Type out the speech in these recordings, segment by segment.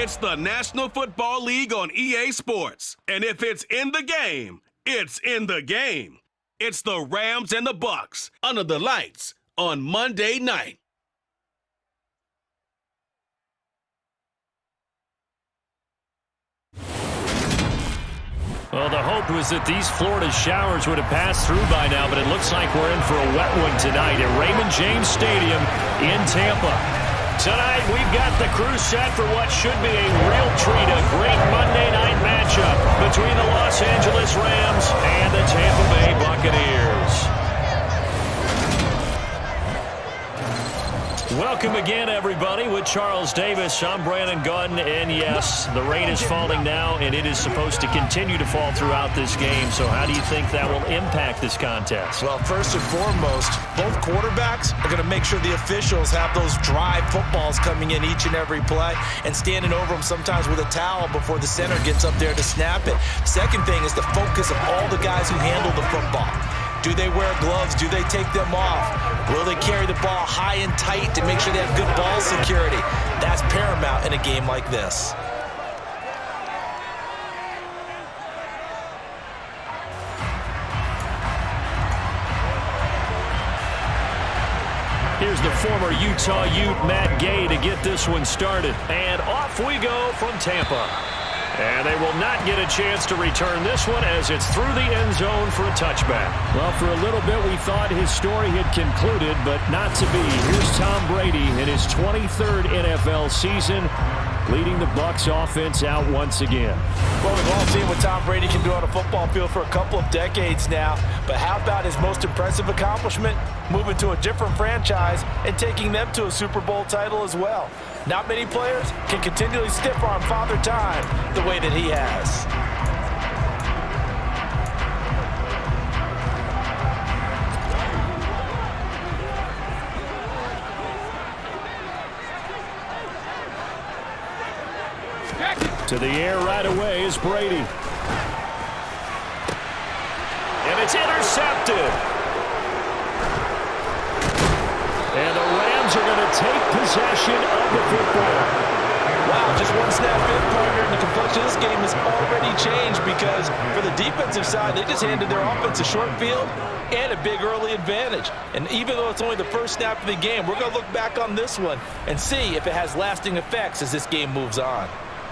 It's the National Football League on EA Sports. And if it's in the game, it's in the game. It's the Rams and the Bucs under the lights on Monday night. Well, the hope was that these Florida showers would have passed through by now, but it looks like we're in for a wet one tonight at Raymond James Stadium in Tampa. Tonight, we've got the crew set for what should be a real treat, a great Monday night matchup between the Los Angeles Rams and the Tampa Bay Buccaneers. Welcome again, everybody. With Charles Davis, I'm Brandon Gunn, and yes, the rain is falling now, and it is supposed to continue to fall throughout this game. So how do you think that will impact this contest? Well, first and foremost, both quarterbacks are going to make sure the officials have those drive footballs coming in each and every play and standing over them sometimes with a towel before the center gets up there to snap it. Second thing is the focus of all the guys who handle the football. Do they wear gloves? Do they take them off? Will they carry the ball high and tight to make sure they have good ball security? That's paramount in a game like this. Here's the former Utah Ute, Matt Gay, to get this one started. And off we go from Tampa. And they will not get a chance to return this one as it's through the end zone for a touchback. Well, for a little bit we thought his story had concluded, but not to be. Here's Tom Brady in his 23rd NFL season, leading the Bucs offense out once again. Well, we've all seen what Tom Brady can do on a football field for a couple of decades now. But how about his most impressive accomplishment? Moving to a different franchise and taking them to a Super Bowl title as well. Not many players can continually stiff-arm Father Time the way that he has. To the air right away is Brady. And it's intercepted. And the Rams are going to take possession of the football. Wow, just one snap in, partner, and the complexion of this game has already changed because for the defensive side, they just handed their offense a short field and a big early advantage. And even though it's only the first snap of the game, we're going to look back on this one and see if it has lasting effects as this game moves on.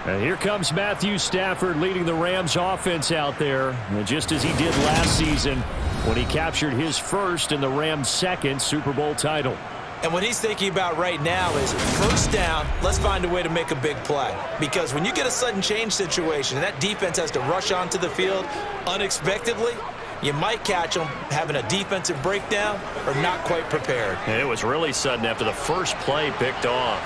And here comes Matthew Stafford leading the Rams offense out there, and just as he did last season when he captured his first and the Rams' second Super Bowl title. And what he's thinking about right now is first down, let's find a way to make a big play. Because when you get a sudden change situation and that defense has to rush onto the field unexpectedly, you might catch them having a defensive breakdown or not quite prepared. And it was really sudden after the first play picked off.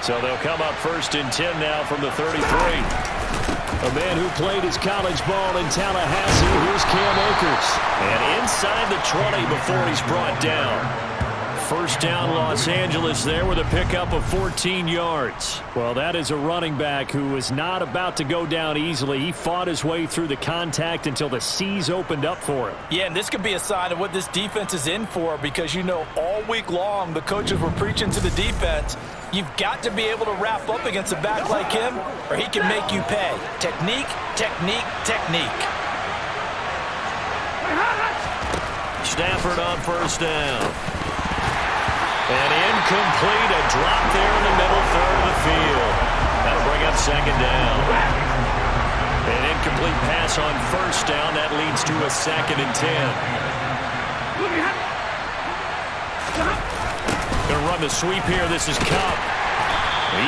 So they'll come up first and 10 now from the 33. A man who played his college ball in Tallahassee, here's Cam Akers. And inside the 20 before he's brought down. First down Los Angeles there with a pickup of 14 yards. Well, that is a running back who was not about to go down easily. He fought his way through the contact until the seas opened up for him. Yeah, and this could be a sign of what this defense is in for because, you know, all week long the coaches were preaching to the defense, you've got to be able to wrap up against a back like him or he can make you pay. Technique, technique, technique. Stafford on first down. And incomplete, a drop there in the middle third of the field. That'll bring up second down. An incomplete pass on first down. That leads to a second and 10. Going to run the sweep here. This is Cup.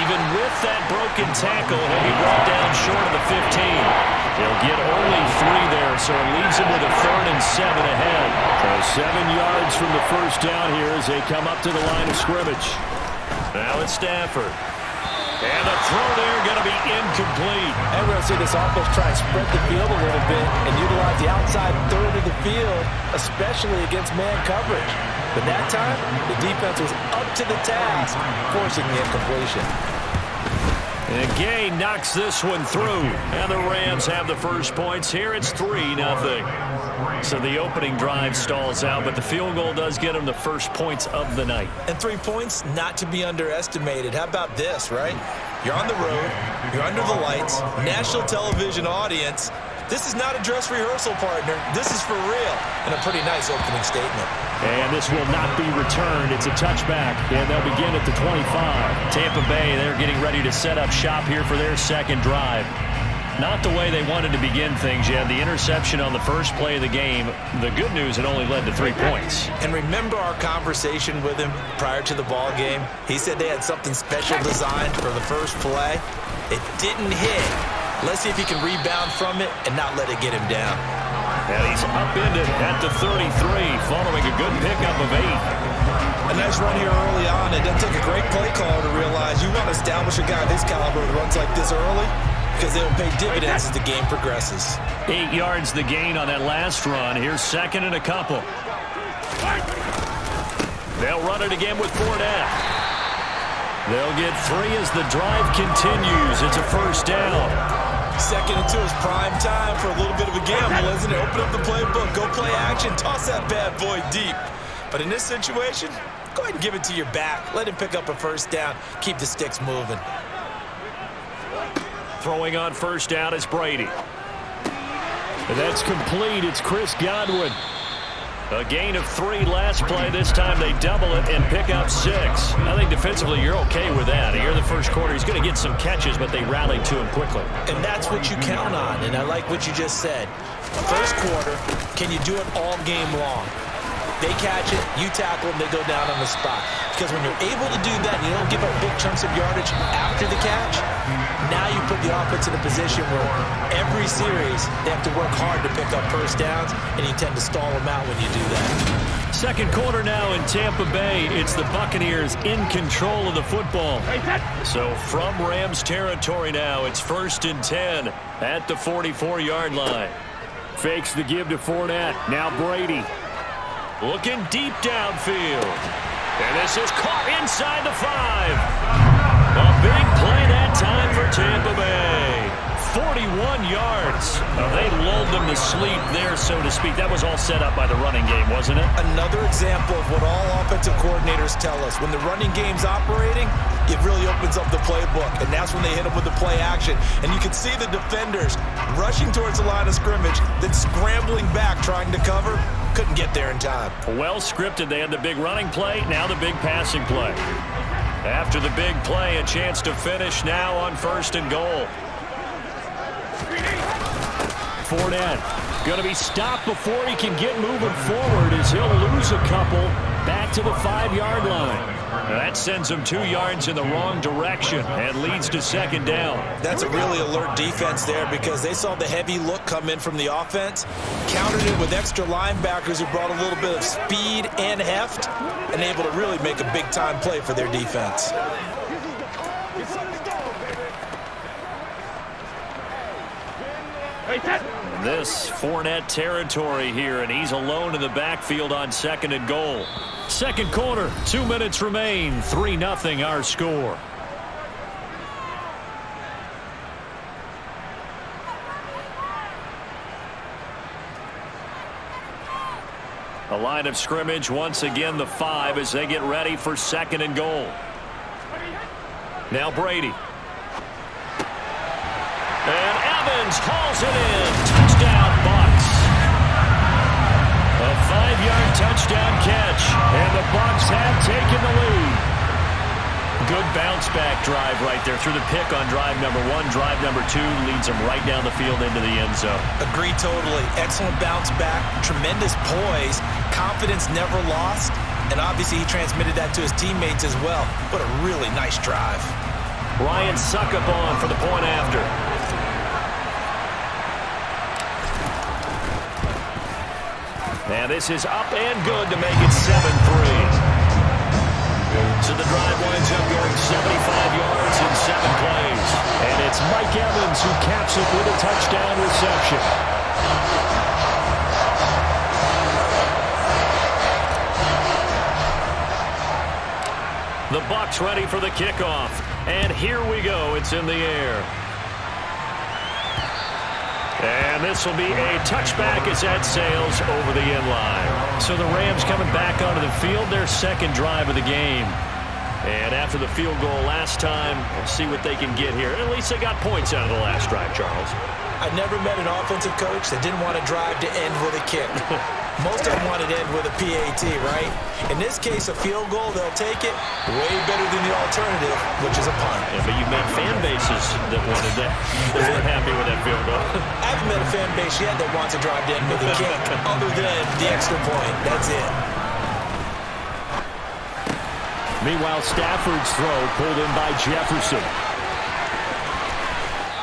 Even with that broken tackle, he'll be brought down short of the 15. He'll get only 3 there, so it leaves him with a 3rd and 7 ahead. So 7 yards from the first down here as they come up to the line of scrimmage. Now it's Stafford. And the throw there going to be incomplete. And we're going to see this offense try and spread the field a little bit and utilize the outside third of the field, especially against man coverage. But that time, the defense was up to the task, forcing the incompletion. And Gay knocks this one through. And the Rams have the first points here. It's 3-0. So the opening drive stalls out, but the field goal does get them the first points of the night. And 3 points, not to be underestimated. How about this, right? You're on the road. You're under the lights. National television audience. This is not a dress rehearsal, partner. This is for real. And a pretty nice opening statement. And this will not be returned. It's a touchback, and they'll begin at the 25. Tampa Bay, they're getting ready to set up shop here for their second drive. Not the way they wanted to begin things yet. The interception on the first play of the game. The good news, it only led to 3 points. And remember our conversation with him prior to the ball game? He said they had something special designed for the first play. It didn't hit. Let's see if he can rebound from it and not let it get him down. And he's upended at the 33, following a good pickup of 8. A nice run here early on. It doesn't take a great play caller to realize you want to establish a guy of his caliber that runs like this early, because they'll pay dividends as the game progresses. 8 yards the gain on that last run. Here's second and a couple. They'll run it again with Fournette. They'll get 3 as the drive continues. It's a first down. Second and 2 is prime time for a little bit of a gamble, isn't it? Open up the playbook, go play action, toss that bad boy deep. But in this situation, go ahead and give it to your back. Let him pick up a first down. Keep the sticks moving. Throwing on first down is Brady. And that's complete. It's Chris Godwin. A gain of 3 last play. This time they double it and pick up 6. I think defensively you're okay with that. Here in the first quarter, he's going to get some catches, but they rallied to him quickly. And that's what you count on, and I like what you just said. First quarter, can you do it all game long? They catch it, you tackle them, they go down on the spot. Because when you're able to do that and you don't give up big chunks of yardage after the catch, now you put the offense in a position where every series they have to work hard to pick up first downs, and you tend to stall them out when you do that. Second quarter now in Tampa Bay. It's the Buccaneers in control of the football. So from Rams territory now, it's 1st and 10 at the 44-yard line. Fakes the give to Fournette. Now Brady. Looking deep downfield. And this is caught inside the 5. A big play that time for Tampa Bay. 41 yards. They lulled them to sleep there, so to speak. That was all set up by the running game, wasn't it? Another example of what all offensive coordinators tell us. When the running game's operating, it really opens up the playbook, and that's when they hit them with the play action. And you can see the defenders rushing towards the line of scrimmage, then scrambling back trying to cover. Couldn't get there in time. Well scripted. They had the big running play, now the big passing play. After the big play, a chance to finish now on 1st and goal. Fournette going to be stopped before he can get moving forward as he'll lose a couple back to the 5-yard line. That sends him 2 yards in the wrong direction and leads to second down. That's a really alert defense there because they saw the heavy look come in from the offense, countered it with extra linebackers who brought a little bit of speed and heft, and able to really make a big-time play for their defense. This Fournette territory here, and he's alone in the backfield on 2nd and goal. Second quarter, 2 minutes remain, 3-0 our score. A line of scrimmage, once again the 5 as they get ready for 2nd and goal. Now Brady. And Evans hauls it in. Touchdown, Bucs. A 5-yard touchdown catch, and the Bucs have taken the lead. Good bounce-back drive right there through the pick on drive number 1. Drive number 2 leads them right down the field into the end zone. Agree totally. Excellent bounce back, tremendous poise, confidence never lost, and obviously he transmitted that to his teammates as well. What a really nice drive. Ryan Suckup on for the point after. And this is up and good to make it 7-3. So the drive winds up going 75 yards in 7 plays. And it's Mike Evans who caps it with a touchdown reception. The Bucs ready for the kickoff. And here we go. It's in the air. And this will be a touchback as that sails over the end line. So the Rams coming back onto the field, their second drive of the game. And after the field goal last time, we'll see what they can get here. At least they got points out of the last drive, Charles. I never met an offensive coach that didn't want to drive to end with a kick. Most of them wanted to end with a PAT, right? In this case, a field goal, they'll take it way better than the alternative, which is a punt. Yeah, but you've met fan bases that wanted that. They weren't happy with that field goal. I haven't met a fan base yet that wants to drive to end with a kick, other than the extra point. That's it. Meanwhile, Stafford's throw pulled in by Jefferson.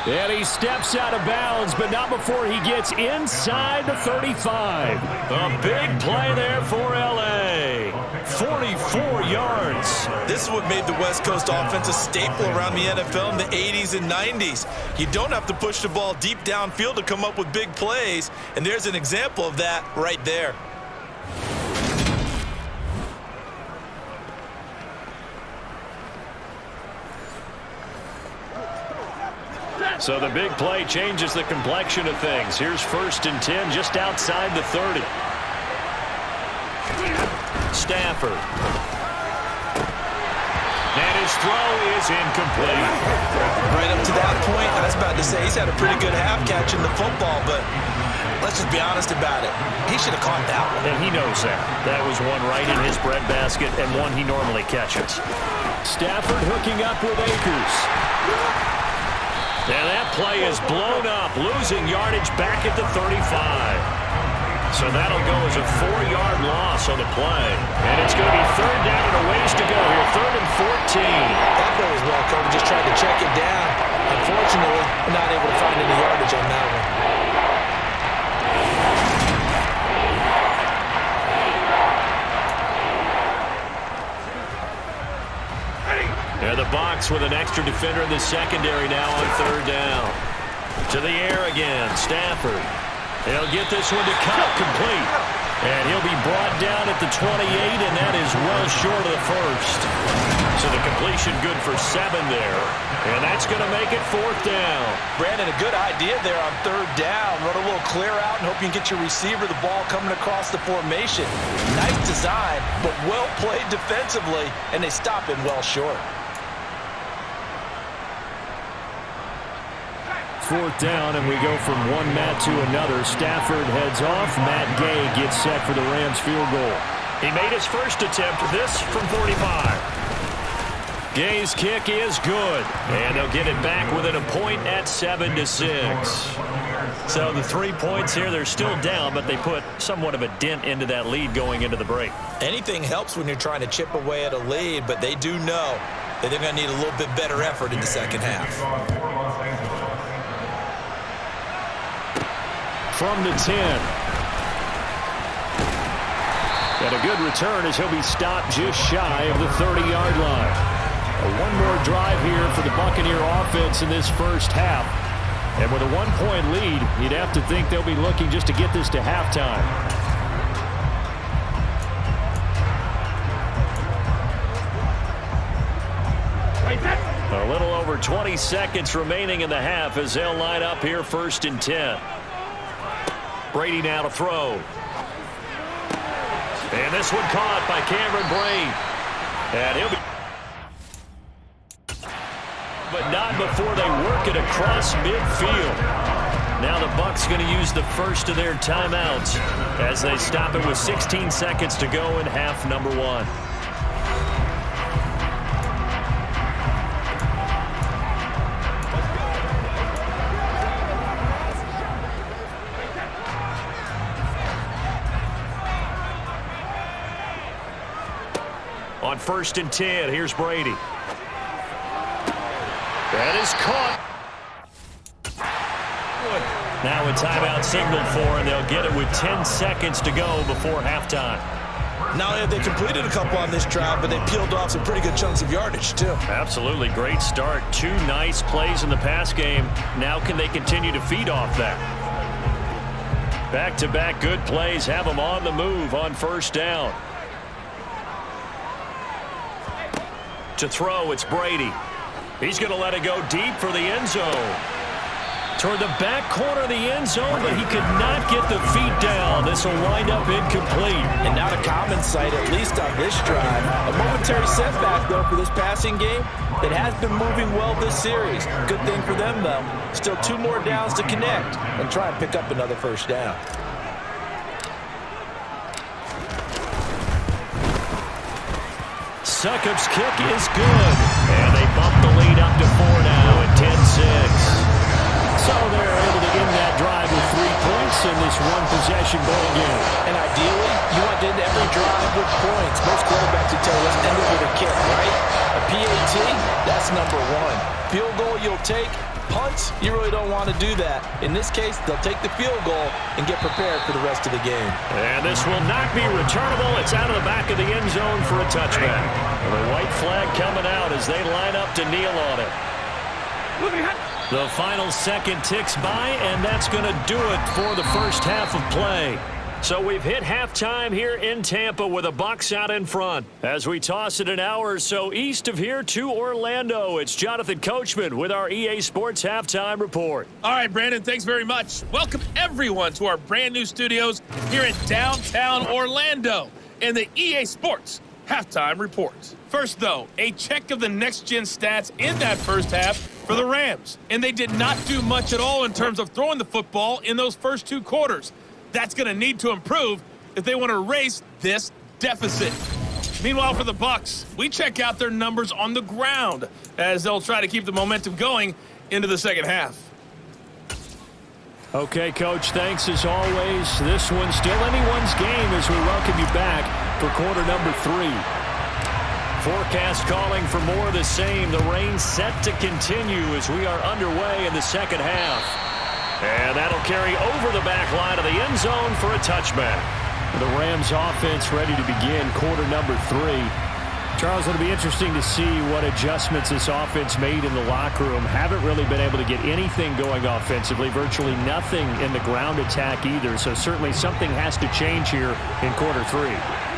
And he steps out of bounds, but not before he gets inside the 35. A big play there for L.A. 44 yards. This is what made the West Coast offense a staple around the NFL in the 80s and 90s. You don't have to push the ball deep downfield to come up with big plays, and there's an example of that right there. So the big play changes the complexion of things. Here's 1st and 10 just outside the 30. Stafford. And his throw is incomplete. Right up to that point, I was about to say he's had a pretty good half catching the football, but let's just be honest about it. He should have caught that one. And he knows that. That was one right in his breadbasket and one he normally catches. Stafford hooking up with Akers. And that play is blown up, losing yardage back at the 35. So that'll go as a 4-yard loss on the play. And it's going to be 3rd down and a ways to go here, 3rd and 14. That play was well covered, just tried to check it down. Unfortunately, we're not able to find any yardage on that one. And the Bucs with an extra defender in the secondary now on 3rd down. To the air again, Stafford. He'll get this one to cut complete. And he'll be brought down at the 28, and that is well short of the first. So the completion good for 7 there. And that's going to make it 4th down. Brandon, a good idea there on 3rd down. Run a little clear out and hope you can get your receiver the ball coming across the formation. Nice design, but well played defensively, and they stop him well short. 4th down, and we go from one Matt to another. Stafford heads off. Matt Gay gets set for the Rams field goal. He made his first attempt, this from 45. Gay's kick is good, and they'll get it back within a point at 7-6. So the 3 points here, they're still down, but they put somewhat of a dent into that lead going into the break. Anything helps when you're trying to chip away at a lead, but they do know that they're going to need a little bit better effort in the second half. From the 10. And a good return as he'll be stopped just shy of the 30-yard line. One more drive here for the Buccaneer offense in this first half. And with a 1-point lead, you'd have to think they'll be looking just to get this to halftime. A little over 20 seconds remaining in the half as they'll line up here 1st and 10. Brady now to throw. And this one caught by Cameron Brate. And he'll be... But not before they work it across midfield. Now the Bucs going to use the first of their timeouts as they stop it with 16 seconds to go in half number 1. On 1st and 10, here's Brady. That is caught. Now a timeout signaled for, and they'll get it with 10 seconds to go before halftime. Not only have they completed a couple on this drive, but they peeled off some pretty good chunks of yardage, too. Absolutely. Great start. 2 nice plays in the pass game. Now can they continue to feed off that? Back-to-back good plays have them on the move on 1st down. To throw, it's Brady. He's going to let it go deep for the end zone. Toward the back corner of the end zone, but he could not get the feet down. This will wind up incomplete. And not a common sight, at least on this drive. A momentary setback, though, for this passing game that has been moving well this series. Good thing for them, though. Still 2 more downs to connect and try and pick up another first down. Succop's kick is good. And they bump the lead up to 4 now at 10-6. So they're able to end that drive with 3 points in this one-possession ball game. And ideally, you want to end every drive with points. Most quarterbacks would tell you let's end it with a kick, right? A PAT, that's number 1. Field goal you'll take. Punts, you really don't want to do that. In this case, they'll take the field goal and get prepared for the rest of the game. And this will not be returnable. It's out of the back of the end zone for a touchback. The white flag coming out as they line up to kneel on it. The final second ticks by, and that's going to do it for the first half of play. So we've hit halftime here in Tampa with the Bucs out in front. As we toss it an hour or so east of here to Orlando, it's Jonathan Coachman with our EA Sports Halftime Report. All right, Brandon, thanks very much. Welcome, everyone, to our brand new studios here in downtown Orlando and the EA Sports Halftime Report. First, though, a check of the next-gen stats in that first half for the Rams. And they did not do much at all in terms of throwing the football in those first 2 quarters. That's going to need to improve if they want to erase this deficit. Meanwhile, for the Bucs, we check out their numbers on the ground as they'll try to keep the momentum going into the second half. Okay, Coach, thanks as always. This one's still anyone's game as we welcome you back for quarter number 3. Forecast calling for more of the same. The rain set to continue as we are underway in the second half. And that'll carry over the back line of the end zone for a touchback. The Rams offense ready to begin quarter number 3. Charles, it'll be interesting to see what adjustments this offense made in the locker room. Haven't really been able to get anything going offensively, virtually nothing in the ground attack either. So certainly something has to change here in quarter 3.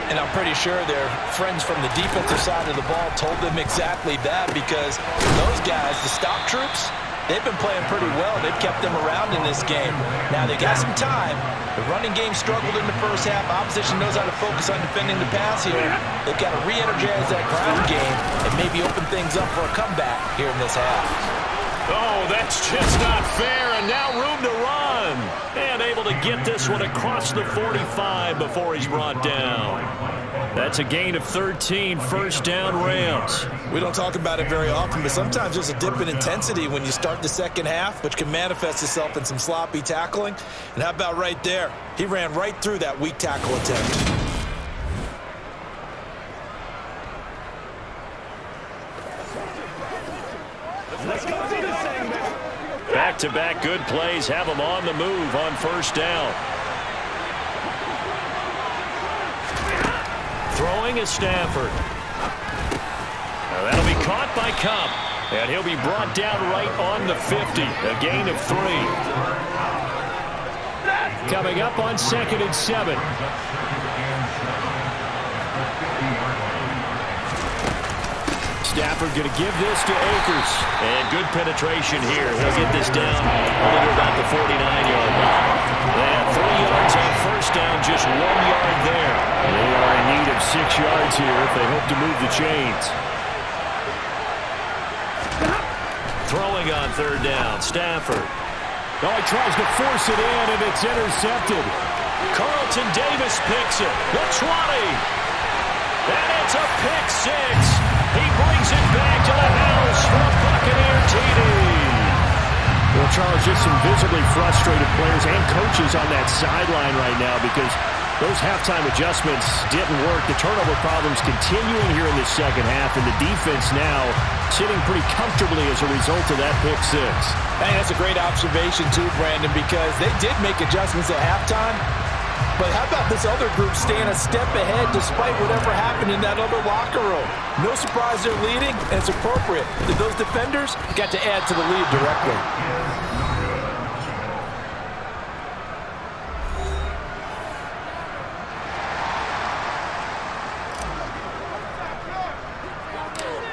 And I'm pretty sure their friends from the defensive side of the ball told them exactly that, because those guys, the stop troops, they've been playing pretty well. They've kept them around in this game. Now, they got some time. The running game struggled in the first half. Opposition knows how to focus on defending the pass here. They've got to re-energize that ground game and maybe open things up for a comeback here in this half. Oh, that's just not fair, and now room to run. And able to get this one across the 45 before he's brought down. That's a gain of 13, first down Rams. We don't talk about it very often, but sometimes there's a dip in intensity when you start the second half, which can manifest itself in some sloppy tackling. And how about right there? He ran right through that weak tackle attempt. Back-to-back good plays have him on the move on first down. Throwing is Stafford. Now that'll be caught by Cup, and he'll be brought down right on the 50, a gain of 3. Coming up on 2nd and 7. Stafford going to give this to Akers. And good penetration here. He'll get this down only to about the 49-yard line. And 3 yards on first down, just 1 yard there. They are in need of 6 yards here if they hope to move the chains. Throwing on third down, Stafford. Oh, he tries to force it in, and it's intercepted. Carlton Davis picks it. The 20. And it's a pick 6. He brings it back to the house for a Buccaneer TD. Well, Charles, just some visibly frustrated players and coaches on that sideline right now because those halftime adjustments didn't work. The turnover problems continuing here in the second half, and the defense now sitting pretty comfortably as a result of that pick 6. Hey, that's a great observation too, Brandon, because they did make adjustments at halftime. But how about this other group staying a step ahead despite whatever happened in that other locker room? No surprise they're leading, and it's appropriate that those defenders got to add to the lead directly.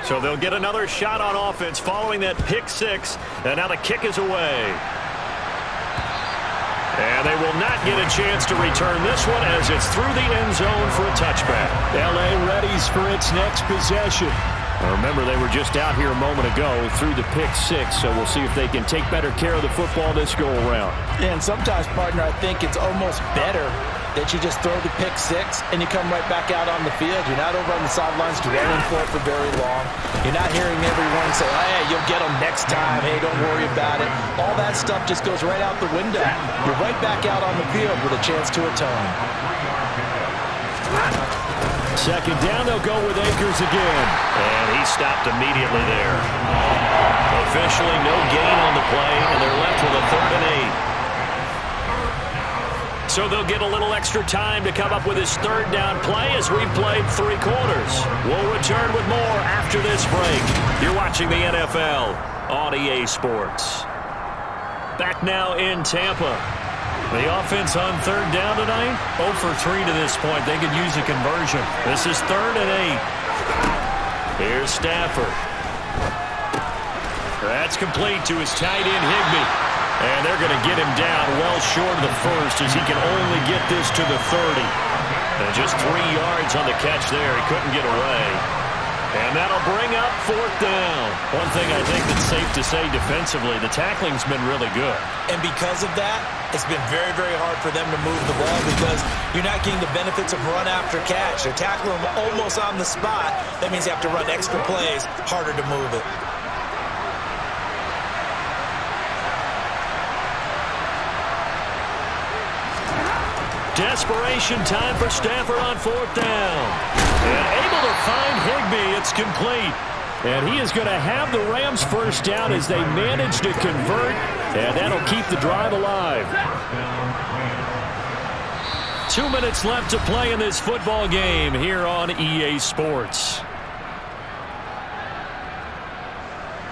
So they'll get another shot on offense following that pick 6, and now the kick is away. And they will not get a chance to return this one as it's through the end zone for a touchback. L.A. readies for its next possession. Remember, they were just out here a moment ago through the pick six, so we'll see if they can take better care of the football this go-around. And sometimes, partner, I think it's almost better that you just throw the pick six and you come right back out on the field. You're not over on the sidelines dwelling for it for very long. You're not hearing everyone say, hey, you'll get them next time. Hey, don't worry about it. All that stuff just goes right out the window. You're right back out on the field with a chance to atone. Second down, they'll go with Akers again. And he stopped immediately there. Officially no gain on the play, and they're left with a 3rd and 8. So they'll get a little extra time to come up with his 3rd down play as we've played 3 quarters. We'll return with more after this break. You're watching the NFL on EA Sports. Back now in Tampa. The offense on 3rd down tonight, 0 for 3 to this point. They could use a conversion. This is 3rd and 8. Here's Stafford. That's complete to his tight end, Higbee. And they're going to get him down well short of the first as he can only get this to the 30. And just 3 yards on the catch there. He couldn't get away. And that'll bring up 4th down. One thing I think that's safe to say defensively, the tackling's been really good. And because of that, it's been very, very hard for them to move the ball because you're not getting the benefits of run after catch. They're tackling them almost on the spot. That means you have to run extra plays, harder to move it. Desperation time for Stafford on 4th down. And able to find Higbee. It's complete. And he is going to have the Rams first down as they manage to convert. And that'll keep the drive alive. 2 minutes left to play in this football game here on EA Sports.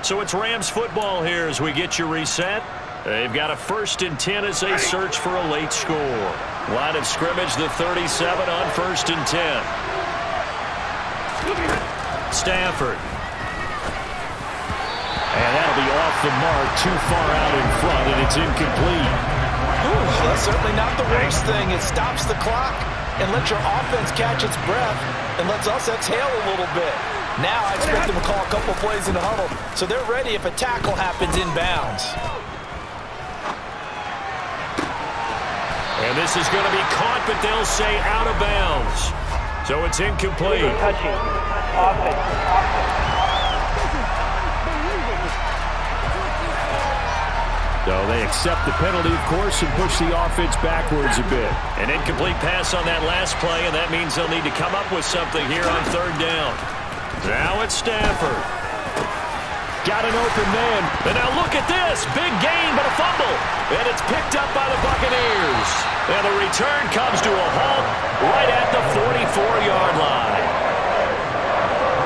So it's Rams football here as we get you reset. They've got a 1st and 10 as they search for a late score. Line of scrimmage, the 37 on 1st and 10. Stafford. And that'll be off the mark, too far out in front, and it's incomplete. Ooh, that's certainly not the worst thing. It stops the clock and lets your offense catch its breath and lets us exhale a little bit. Now I expect them to call a couple plays in the huddle, so they're ready if a tackle happens inbounds. And this is going to be caught, but they'll say out of bounds. So it's incomplete. Touching. Offense. So they accept the penalty, of course, and push the offense backwards a bit. An incomplete pass on that last play, and that means they'll need to come up with something here on 3rd down. Now it's Stafford. Got an open man. And now look at this. Big gain, but a fumble. And it's picked up by the Buccaneers. And the return comes to a halt right at the 44-yard line.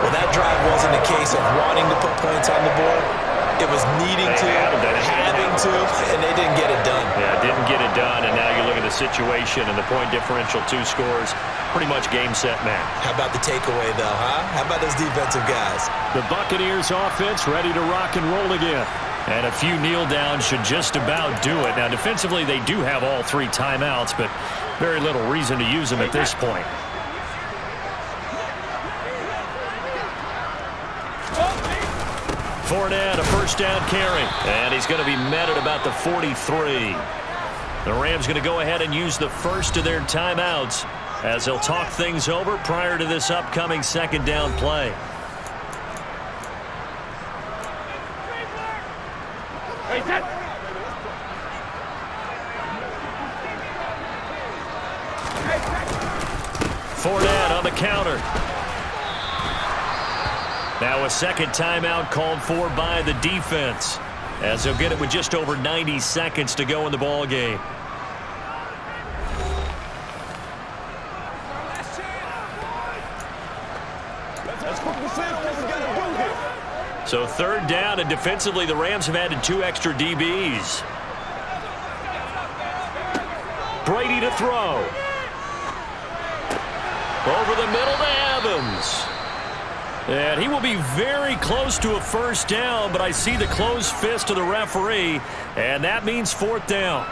Well, that drive wasn't a case of wanting to put points on the board. It was needing to, having to, and they didn't get it done. Yeah, didn't get it done, and now you look at the situation and the point differential, 2 scores, pretty much game, set, match. How about the takeaway, though, huh? How about those defensive guys? The Buccaneers offense ready to rock and roll again. And a few kneel downs should just about do it. Now, defensively, they do have all 3 timeouts, but very little reason to use them at this point. Fournette, a 1st down carry. And he's going to be met at about the 43. The Rams going to go ahead and use the first of their timeouts as they'll talk things over prior to this upcoming 2nd down play. Fournette on the counter. Now a 2nd timeout called for by the defense as they'll get it with just over 90 seconds to go in the ball game. So 3rd down, and defensively the Rams have added 2 extra DBs. Brady to throw. Over the middle to Evans. And he will be very close to a 1st down, but I see the closed fist of the referee, and that means 4th down.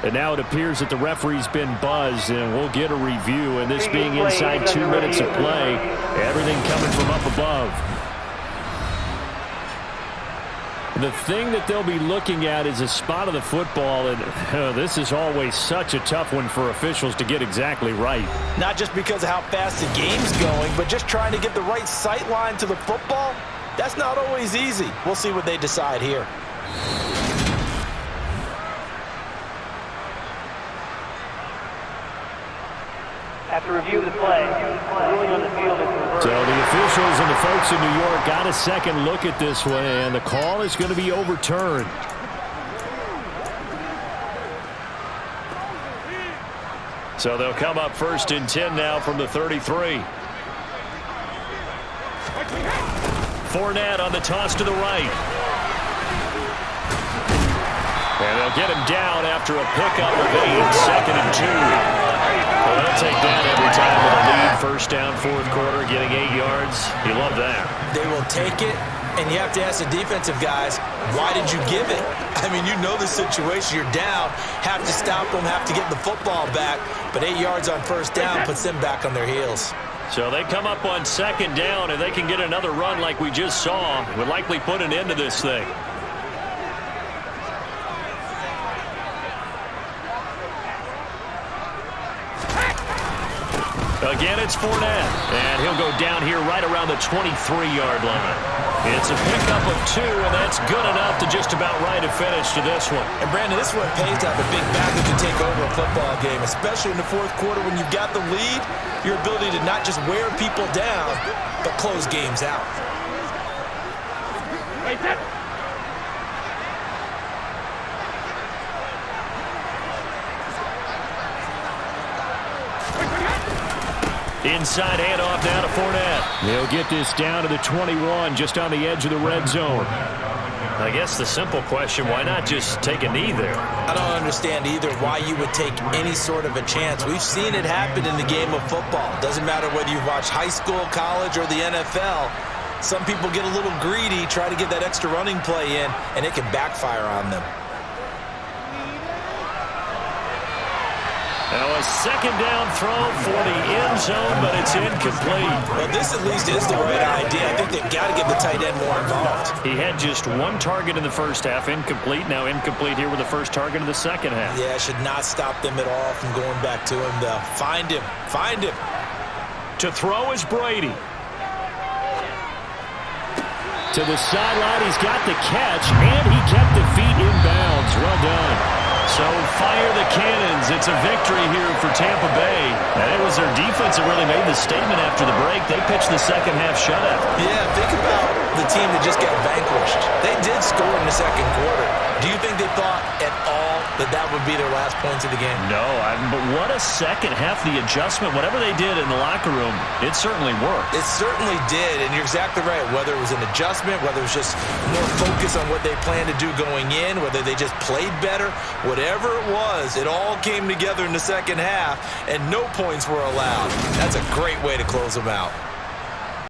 And now it appears that the referee's been buzzed, and we'll get a review. And this being inside 2 minutes of play, everything coming from up above. The thing that they'll be looking at is a spot of the football, and this is always such a tough one for officials to get exactly right. Not just because of how fast the game's going, but just trying to get the right sight line to the football. That's not always easy. We'll see what they decide here. After review of the play, ruling on the field is reversed. So the officials and the folks in New York got a second look at this one, and the call is going to be overturned. So they'll come up 1st and 10 now from the 33. Fournette on the toss to the right. And they'll get him down after a pickup of 8, 2nd and 2. Well, they'll take that every time with a lead. 1st down, 4th quarter, getting 8 yards. You love that. They will take it, and you have to ask the defensive guys, why did you give it? I mean, you know the situation. You're down, have to stop them, have to get the football back. But 8 yards on 1st down puts them back on their heels. So they come up on 2nd down, and they can get another run like we just saw. Would likely put an end to this thing. Again, it's Fournette, and he'll go down here right around the 23-yard line. It's a pickup of 2, and that's good enough to just about write a finish to this one. And, Brandon, this one pays to have a big back that can take over a football game, especially in the 4th quarter when you've got the lead, your ability to not just wear people down, but close games out. Inside handoff now to Fournette. They'll get this down to the 21, just on the edge of the red zone. I guess the simple question, why not just take a knee there? I don't understand either why you would take any sort of a chance. We've seen it happen in the game of football. Doesn't matter whether you watch high school, college, or the NFL. Some people get a little greedy, try to get that extra running play in, and it can backfire on them. Now a 2nd down throw for the end zone, but it's incomplete. Well, this at least is the right idea. I think they've got to get the tight end more involved. He had just 1 target in the 1st half, incomplete. Now incomplete here with the 1st target of the 2nd half. Yeah, should not stop them at all from going back to him, though. Find him. Find him. To throw is Brady. To the sideline, he's got the catch, and he kept the feet in bounds. Well done. So fire the cannons. It's a victory here for Tampa Bay. And it was their defense that really made the statement after the break. They pitched the 2nd half shutout. Yeah, think about the team that just got vanquished. They did score in the 2nd quarter. Do you think they thought at all that that would be their last points of the game? No, but what a 2nd half. The adjustment, whatever they did in the locker room, it certainly worked. It certainly did, and you're exactly right. Whether it was an adjustment, whether it was just more focus on what they planned to do going in, whether they just played better, whatever it was, it all came together in the 2nd half, and no points were allowed. That's a great way to close them out.